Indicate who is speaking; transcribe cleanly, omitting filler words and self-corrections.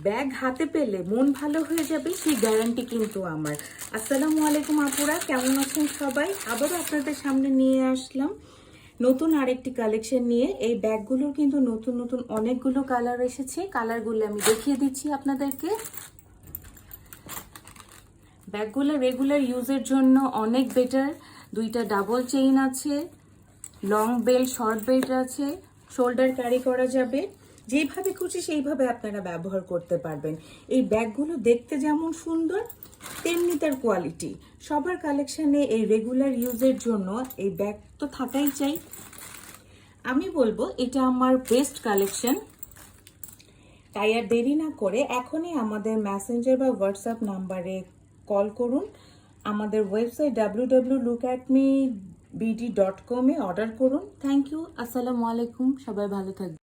Speaker 1: Bag হাতে পেলে মন ভালো হয়ে যাবে, সেই গ্যারান্টি কিন্তু আমার। আসসালামু আলাইকুম আপুরা, কেমন আছেন সবাই? আবারও আপনাদের সামনে নিয়ে আসলাম নতুন আরেকটি কালেকশন নিয়ে। এই ব্যাগগুলোর কিন্তু নতুন নতুন অনেকগুলো কালার এসেছে। কালারগুলো আমি দেখিয়ে দিচ্ছি আপনাদেরকে। ব্যাগগুলো রেগুলার ইউজের জন্য অনেক বেটার। দুইটা ডাবল চেইন আছে, লং বেল্ট, শর্ট বেল্ট আছে, শোল্ডার ক্যারি করা যাবে। যেইভাবে খুশি সেইভাবে আপনারা ব্যবহার করতে পারবেন। এই ব্যাগগুলো দেখতে যেমন সুন্দর তেমনি তার কোয়ালিটি। সবার কালেকশানে এই রেগুলার ইউজের জন্য এই ব্যাগ তো থাকাই চাই। আমি বলবো এটা আমার বেস্ট কালেকশন। তাই আর দেরি না করে এখনই আমাদের মেসেঞ্জার বা হোয়াটসঅ্যাপ নাম্বারে কল করুন। আমাদের ওয়েবসাইট www.lookatmebd.com-এ অর্ডার করুন। Thank you. আসসালামু আলাইকুম। সবাই ভালো থাকবেন।